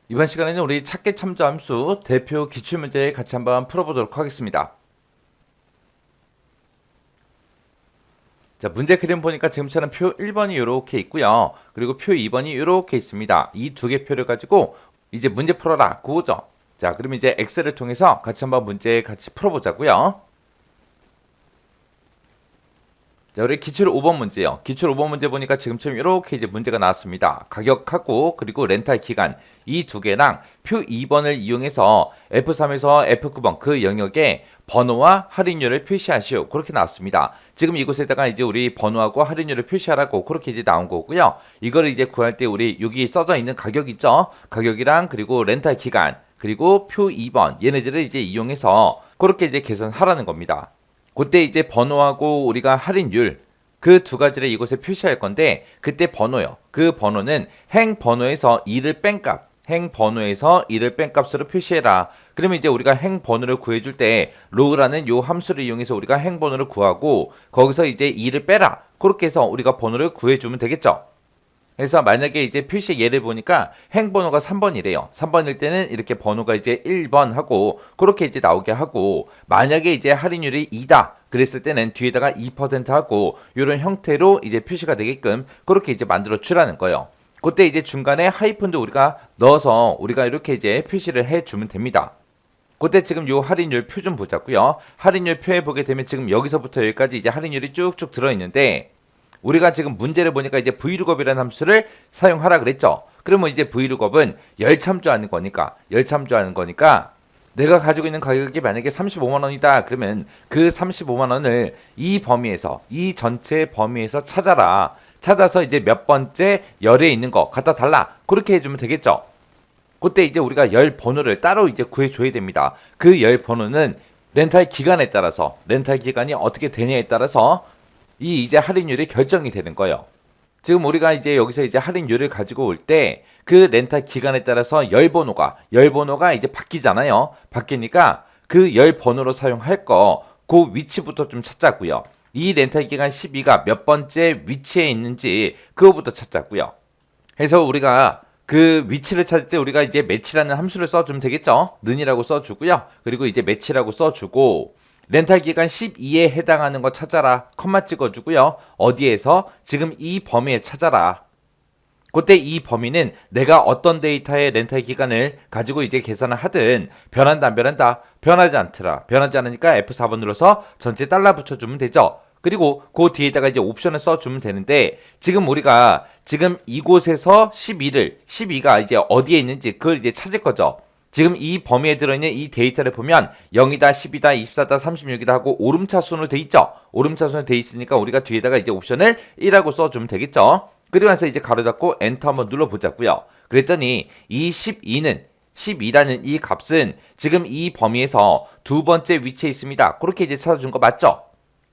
이번 시간에는 우리 찾기 참조 함수 대표 기출문제 같이 한번 풀어보도록 하겠습니다. 자, 문제 그림 보니까 지금처럼 표 1번이 이렇게 있고요. 그리고 표 2번이 이렇게 있습니다. 이 두 개 표를 가지고 이제 문제 풀어라 그거죠. 자, 그럼 이제 엑셀을 통해서 같이 한번 문제 같이 풀어보자고요. 자, 우리 기출 5번 문제요. 기출 5번 문제 보니까 지금처럼 이렇게 이제 문제가 나왔습니다. 가격하고 그리고 렌탈 기간 이 두 개랑 표 2번을 이용해서 F3에서 F9번 그 영역에 번호와 할인율을 표시하시오. 그렇게 나왔습니다. 지금 이곳에다가 이제 우리 번호하고 할인율을 표시하라고 그렇게 이제 나온 거고요. 이거를 이제 구할 때 우리 여기 써져 있는 가격 있죠? 가격이랑 그리고 렌탈 기간 그리고 표 2번 얘네들을 이제 이용해서 그렇게 이제 계산하라는 겁니다. 그때 이제 번호하고 우리가 할인율 그 두 가지를 이곳에 표시할 건데 그때 번호요. 그 번호는 행 번호에서 2를 뺀 값, 행 번호에서 2를 뺀 값으로 표시해라. 그러면 이제 우리가 행 번호를 구해줄 때 로우라는 요 함수를 이용해서 우리가 행 번호를 구하고 거기서 이제 2를 빼라. 그렇게 해서 우리가 번호를 구해주면 되겠죠. 그래서 만약에 이제 표시 예를 보니까 행번호가 3번이래요. 3번일 때는 이렇게 번호가 이제 1번 하고 그렇게 이제 나오게 하고 만약에 이제 할인율이 2다. 그랬을 때는 뒤에다가 2% 하고 이런 형태로 이제 표시가 되게끔 그렇게 이제 만들어 주라는 거예요. 그때 이제 중간에 하이픈도 우리가 넣어서 우리가 이렇게 이제 표시를 해 주면 됩니다. 그때 지금 요 할인율 표 좀 보자고요. 할인율 표에 보게 되면 지금 여기서부터 여기까지 이제 할인율이 쭉쭉 들어 있는데 우리가 지금 문제를 보니까 이제 vlookup이라는 함수를 사용하라 그랬죠. 그러면 이제 vlookup은 열참조하는 거니까 내가 가지고 있는 가격이 만약에 35만 원이다. 그러면 그 35만 원을 이 범위에서 이 전체 범위에서 찾아라. 찾아서 이제 몇 번째 열에 있는 거 갖다 달라. 그렇게 해주면 되겠죠. 그때 이제 우리가 열 번호를 따로 이제 구해줘야 됩니다. 그 열 번호는 렌탈 기간에 따라서 렌탈 기간이 어떻게 되냐에 따라서 이 이제 할인율이 결정이 되는 거예요. 지금 우리가 이제 여기서 이제 할인율을 가지고 올 때 그 렌탈 기간에 따라서 열 번호가 이제 바뀌잖아요. 바뀌니까 그 열 번호로 사용할 거 그 위치부터 좀 찾자고요. 이 렌탈 기간 12가 몇 번째 위치에 있는지 그거부터 찾자고요. 그래서 우리가 그 위치를 찾을 때 우리가 이제 매치라는 함수를 써주면 되겠죠. 는이라고 써주고요. 그리고 이제 매치라고 써주고 렌탈 기간 12에 해당하는 거 찾아라. 컴마 찍어주고요. 어디에서? 지금 이 범위에 찾아라. 그때 이 범위는 내가 어떤 데이터의 렌탈 기간을 가지고 이제 계산을 하든 변한다 안 변한다? 변하지 않더라. 변하지 않으니까 F4번 눌러서 전체 달러 붙여주면 되죠. 그리고 그 뒤에다가 이제 옵션을 써주면 되는데 지금 우리가 지금 이곳에서 12가 이제 어디에 있는지 그걸 이제 찾을 거죠. 지금 이 범위에 들어있는 이 데이터를 보면 0이다, 10이다, 24다, 36이다 하고 오름차순으로 돼 있죠. 오름차순으로 돼 있으니까 우리가 뒤에다가 이제 옵션을 1하고 써주면 되겠죠. 그리고 나서 이제 가로 닫고 엔터 한번 눌러보자고요. 그랬더니 이 12라는 이 값은 지금 이 범위에서 두 번째 위치에 있습니다. 그렇게 이제 찾아준 거 맞죠?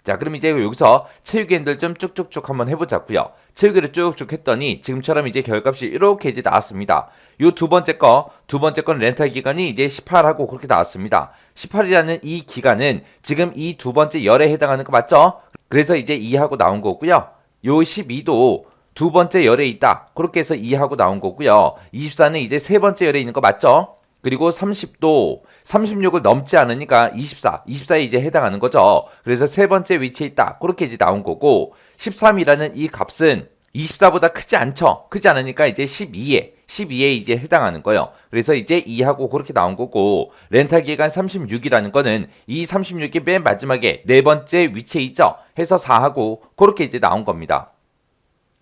자, 그럼 이제 여기서 채우기 핸들 좀 쭉쭉쭉 한번 해보자고요. 채우기를 쭉쭉 했더니 지금처럼 이제 결값이 이렇게 이제 나왔습니다. 요 두 번째 건 렌탈 기간이 이제 18하고 그렇게 나왔습니다. 18이라는 이 기간은 지금 이 두 번째 열에 해당하는 거 맞죠? 그래서 이제 2하고 나온 거고요. 요 12도 두 번째 열에 있다. 그렇게 해서 2하고 나온 거고요. 24는 이제 세 번째 열에 있는 거 맞죠? 그리고 30도 36을 넘지 않으니까 24에 이제 해당하는 거죠. 그래서 세 번째 위치에 있다. 그렇게 이제 나온 거고 13이라는 이 값은 24보다 크지 않죠. 크지 않으니까 이제 12에 이제 해당하는 거예요. 그래서 이제 2하고 그렇게 나온 거고 렌탈 기간 36이라는 거는 이 36이 맨 마지막에 네 번째 위치에 있죠. 해서 4하고 그렇게 이제 나온 겁니다.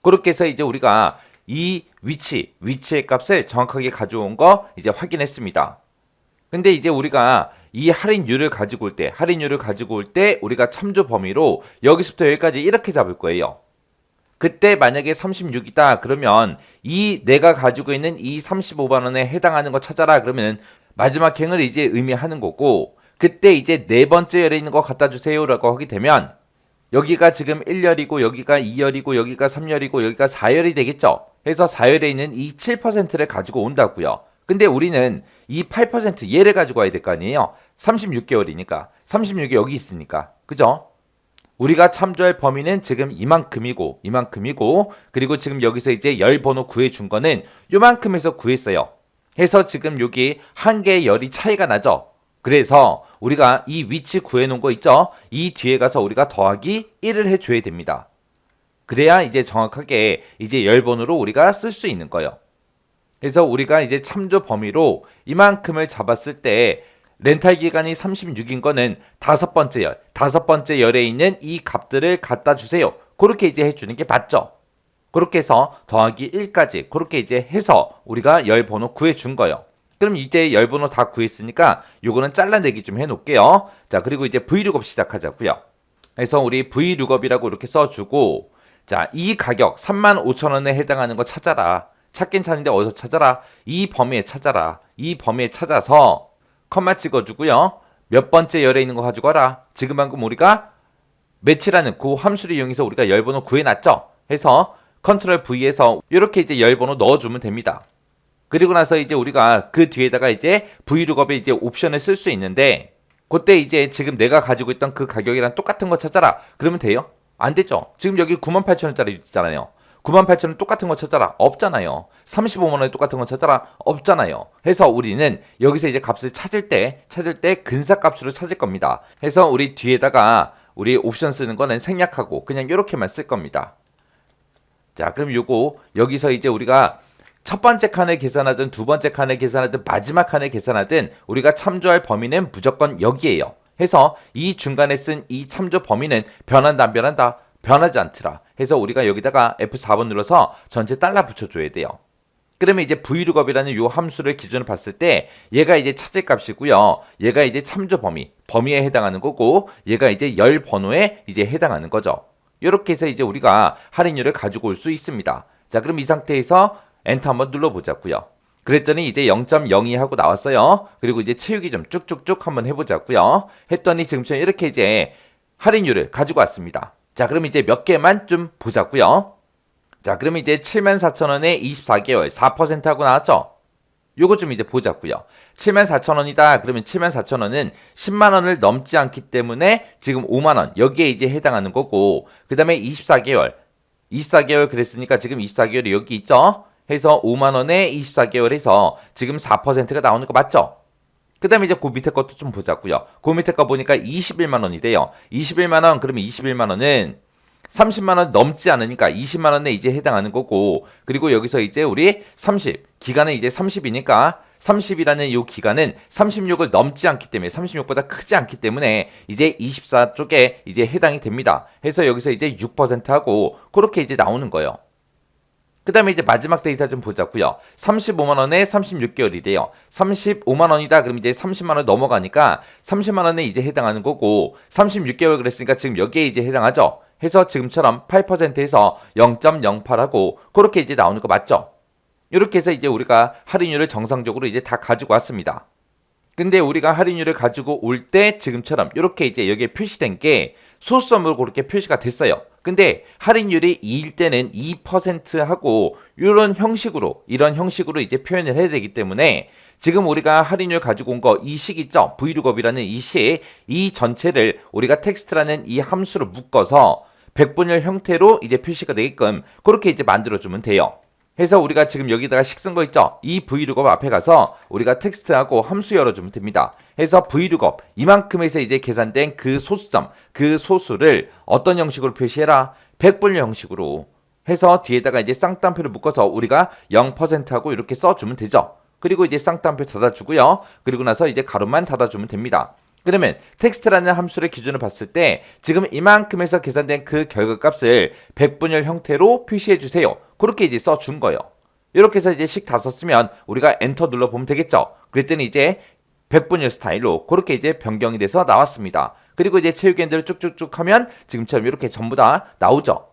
그렇게 해서 이제 우리가 이 위치의 값을 정확하게 가져온 거 이제 확인했습니다. 근데 이제 우리가 이 할인율을 가지고 올 때 우리가 참조 범위로 여기서부터 여기까지 이렇게 잡을 거예요. 그때 만약에 36이다 그러면 이 내가 가지고 있는 이 35만 원에 해당하는 거 찾아라 그러면 마지막 행을 이제 의미하는 거고 그때 이제 네 번째 열에 있는 거 갖다 주세요라고 하게 되면 여기가 지금 1열이고 여기가 2열이고 여기가 3열이고 여기가 4열이 되겠죠. 그래서 4열에 있는 이 7%를 가지고 온다고요. 근데 우리는 이 8% 얘를 가지고 와야 될 거 아니에요. 36개월이니까 36이 여기 있으니까 그죠? 우리가 참조할 범위는 지금 이만큼이고 그리고 지금 여기서 이제 열 번호 구해준 거는 요만큼에서 구했어요. 해서 지금 여기 한 개의 열이 차이가 나죠. 그래서 우리가 이 위치 구해놓은 거 있죠? 이 뒤에 가서 우리가 더하기 1을 해줘야 됩니다. 그래야 이제 정확하게 이제 열번호로 우리가 쓸 수 있는 거예요. 그래서 우리가 이제 참조 범위로 이만큼을 잡았을 때 렌탈 기간이 36인 거는 다섯 번째 열에 있는 이 값들을 갖다 주세요. 그렇게 이제 해주는 게 맞죠. 그렇게 해서 더하기 1까지 그렇게 이제 해서 우리가 열 번호 구해준 거예요. 그럼 이제 열 번호 다 구했으니까 요거는 잘라내기 좀 해놓을게요. 자, 그리고 이제 V룩업 시작하자고요. 그래서 우리 V룩업이라고 이렇게 써주고, 자, 이 가격 35,000원에 해당하는 거 찾아라. 찾긴 찾는데 어디서 찾아라? 이 범위에 찾아라. 이 범위에 찾아서 컴마 찍어주고요. 몇 번째 열에 있는 거 가지고 와라. 지금 방금 우리가 매치라는 그 함수를 이용해서 우리가 열 번호 구해놨죠. 해서 컨트롤 V에서 이렇게 이제 열 번호 넣어주면 됩니다. 그리고 나서 이제 우리가 그 뒤에다가 이제 V룩업에 이제 옵션을 쓸 수 있는데, 그때 이제 지금 내가 가지고 있던 그 가격이랑 똑같은 거 찾아라. 그러면 돼요? 안 되죠. 지금 여기 98,000원짜리 있잖아요. 98,000원 똑같은 거 찾아라. 없잖아요. 35만원에 똑같은 거 찾아라. 없잖아요. 해서 우리는 여기서 이제 값을 찾을 때 근사 값으로 찾을 겁니다. 해서 우리 뒤에다가 우리 옵션 쓰는 거는 생략하고 그냥 이렇게만 쓸 겁니다. 자, 그럼 요거 여기서 이제 우리가 첫 번째 칸을 계산하든 두 번째 칸을 계산하든 마지막 칸을 계산하든 우리가 참조할 범위는 무조건 여기에요. 해서 이 중간에 쓴 이 참조 범위는 변한다 안 변한다? 변하지 않더라. 해서 우리가 여기다가 F4번 눌러서 전체 달러 붙여줘야 돼요. 그러면 이제 V룩업이라는 요 함수를 기준으로 봤을 때 얘가 이제 찾을 값이고요. 얘가 이제 참조 범위에 해당하는 거고, 얘가 이제 열 번호에 이제 해당하는 거죠. 이렇게 해서 이제 우리가 할인율을 가지고 올 수 있습니다. 자, 그럼 이 상태에서 엔터 한번 눌러보자고요. 그랬더니 이제 0.02 하고 나왔어요. 그리고 이제 채우기 좀 쭉쭉쭉 한번 해보자고요. 했더니 지금처럼 이렇게 이제 할인율을 가지고 왔습니다. 자, 그럼 이제 몇 개만 좀 보자고요. 자, 그럼 이제 74,000원에 24개월 4% 하고 나왔죠? 요거 좀 이제 보자고요. 74,000원이다. 그러면 74,000원은 10만원을 넘지 않기 때문에 지금 5만원 여기에 이제 해당하는 거고, 그 다음에 24개월 그랬으니까 지금 24개월이 여기 있죠? 해서 5만원에 24개월 해서 지금 4%가 나오는 거 맞죠? 그 다음에 이제 그 밑에 것도 좀 보자고요. 그 밑에 거 보니까 21만원이 돼요. 21만원, 그러면 21만원은 30만원 넘지 않으니까 20만원에 이제 해당하는 거고, 그리고 여기서 이제 우리 기간은 이제 30이니까 30이라는 이 기간은 36을 넘지 않기 때문에 36보다 크지 않기 때문에 이제 24 쪽에 이제 해당이 됩니다. 해서 여기서 이제 6% 하고 그렇게 이제 나오는 거예요. 그 다음에 이제 마지막 데이터 좀 보자고요. 35만원에 36개월이래요. 35만원이다. 그럼 이제 30만원 넘어가니까 30만원에 이제 해당하는 거고, 36개월 그랬으니까 지금 여기에 이제 해당하죠. 해서 지금처럼 8%에서 0.08하고 그렇게 이제 나오는 거 맞죠? 이렇게 해서 이제 우리가 할인율을 정상적으로 이제 다 가지고 왔습니다. 근데 우리가 할인율을 가지고 올 때 지금처럼 이렇게 이제 여기에 표시된 게 소수점으로 그렇게 표시가 됐어요. 근데 할인율이 2일 때는 2%하고 이런 형식으로 이제 표현을 해야 되기 때문에 지금 우리가 할인율 가지고 온 거 이 식 있죠? V룩업이라는 이 전체를 우리가 텍스트라는 이 함수로 묶어서 백분열 형태로 이제 표시가 되게끔 그렇게 이제 만들어주면 돼요. 해서 우리가 지금 여기다가 식 쓴 거 있죠? 이 V룩업 앞에 가서 우리가 텍스트하고 함수 열어주면 됩니다. 해서 V룩업 이만큼에서 이제 계산된 그 소수점, 그 소수를 어떤 형식으로 표시해라? 백분열 형식으로 해서 뒤에다가 이제 쌍따옴표를 묶어서 우리가 0%하고 이렇게 써주면 되죠. 그리고 이제 쌍따옴표 닫아주고요. 그리고 나서 이제 가로만 닫아주면 됩니다. 그러면 텍스트라는 함수를 기준으로 봤을 때 지금 이만큼에서 계산된 그 결과값을 백분열 형태로 표시해 주세요. 그렇게 이제 써준 거예요. 이렇게 해서 이제 식 다 썼으면 우리가 엔터 눌러보면 되겠죠. 그랬더니 이제 백분열 스타일로 그렇게 이제 변경이 돼서 나왔습니다. 그리고 이제 채우기 엔드를 쭉쭉쭉 하면 지금처럼 이렇게 전부 다 나오죠.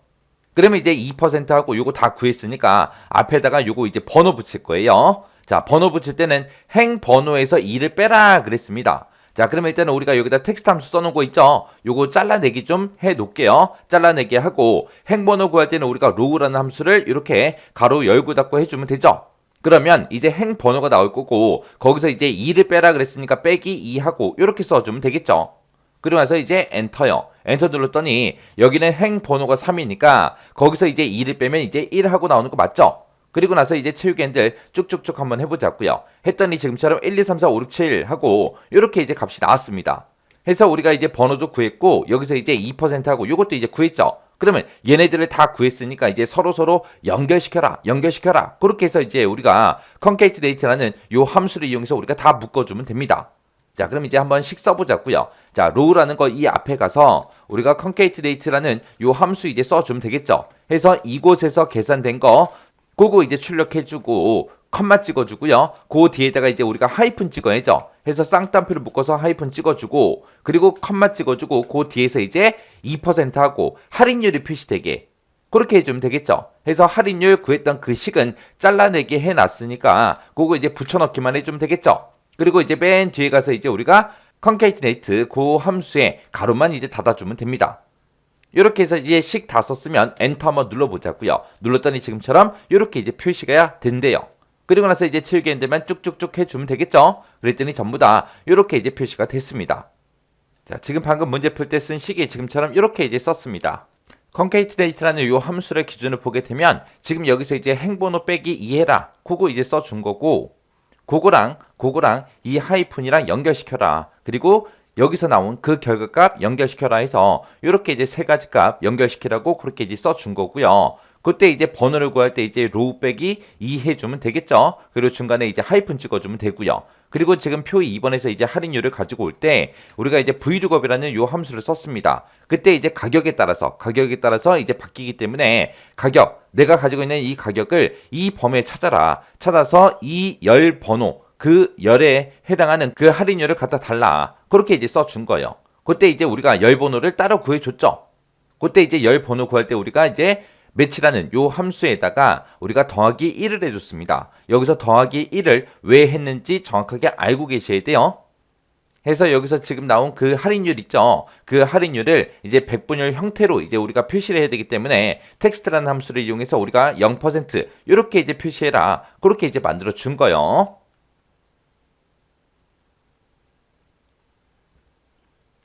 그러면 이제 2%하고 요거 다 구했으니까 앞에다가 요거 이제 번호 붙일 거예요. 자, 번호 붙일 때는 행 번호에서 2를 빼라 그랬습니다. 자, 그러면 일단은 우리가 여기다 텍스트 함수 써놓은 거 있죠? 요거 잘라내기 좀 해놓을게요. 잘라내기 하고 행번호 구할 때는 우리가 로우라는 함수를 이렇게 가로 열고 닫고 해주면 되죠? 그러면 이제 행번호가 나올 거고 거기서 이제 2를 빼라 그랬으니까 빼기 2 하고 이렇게 써주면 되겠죠? 그러고 나서 이제 엔터요. 엔터 눌렀더니 여기는 행번호가 3이니까 거기서 이제 2를 빼면 이제 1 하고 나오는 거 맞죠? 그리고 나서 이제 채우기엔들 쭉쭉쭉 한번 해보자고요. 했더니 지금처럼 1, 2, 3, 4, 5, 6, 7 하고 이렇게 이제 값이 나왔습니다. 해서 우리가 이제 번호도 구했고 여기서 이제 2% 하고 이것도 이제 구했죠. 그러면 얘네들을 다 구했으니까 이제 서로 연결시켜라. 그렇게 해서 이제 우리가 concatenate라는 요 함수를 이용해서 우리가 다 묶어주면 됩니다. 자, 그럼 이제 한번씩 써보자고요. 자, row라는 거 이 앞에 가서 우리가 concatenate라는 요 함수 이제 써주면 되겠죠. 해서 이곳에서 계산된 거 그거 이제 출력해주고 컴마 찍어주고요. 그 뒤에다가 이제 우리가 하이픈 찍어야죠. 해서 쌍따옴표를 묶어서 하이픈 찍어주고 그리고 컴마 찍어주고 그 뒤에서 이제 2% 하고 할인율이 표시되게 그렇게 해주면 되겠죠. 해서 할인율 구했던 그 식은 잘라내게 해놨으니까 그거 이제 붙여넣기만 해주면 되겠죠. 그리고 이제 맨 뒤에 가서 이제 우리가 concatenate 그 함수에 가로만 이제 닫아주면 됩니다. 이렇게 해서 이제 식 다 썼으면 엔터 한번 눌러보자고요. 눌렀더니 지금처럼 이렇게 이제 표시가 된대요. 그리고 나서 이제 채우기엔들만 쭉쭉쭉 해주면 되겠죠. 그랬더니 전부 다 이렇게 이제 표시가 됐습니다. 자, 지금 방금 문제 풀 때 쓴 식이 지금처럼 이렇게 이제 썼습니다. concatenate라는 이 함수를 기준으로 보게 되면 지금 여기서 이제 행번호 빼기 이해라 그거 이제 써준 거고 그거랑 이 하이픈이랑 연결시켜라. 그리고 여기서 나온 그 결과값 연결시켜라 해서 이렇게 이제 세 가지 값 연결시키라고 그렇게 이제 써준 거고요. 그때 이제 번호를 구할 때 이제 로우 빼기 2 해주면 되겠죠. 그리고 중간에 이제 하이픈 찍어주면 되고요. 그리고 지금 표 2번에서 이제 할인율을 가지고 올 때 우리가 이제 vlookup이라는 요 함수를 썼습니다. 그때 이제 가격에 따라서 이제 바뀌기 때문에 가격 내가 가지고 있는 이 가격을 이 범위에 찾아서 이 열 번호 그 열에 해당하는 그 할인율을 갖다 달라. 그렇게 이제 써준 거예요. 그때 이제 우리가 열 번호를 따로 구해줬죠. 그때 이제 열 번호 구할 때 우리가 이제 매치라는 요 함수에다가 우리가 더하기 1을 해줬습니다. 여기서 더하기 1을 왜 했는지 정확하게 알고 계셔야 돼요. 해서 여기서 지금 나온 그 할인율 있죠. 그 할인율을 이제 백분율 형태로 이제 우리가 표시를 해야 되기 때문에 텍스트라는 함수를 이용해서 우리가 0% 이렇게 이제 표시해라. 그렇게 이제 만들어 준 거예요.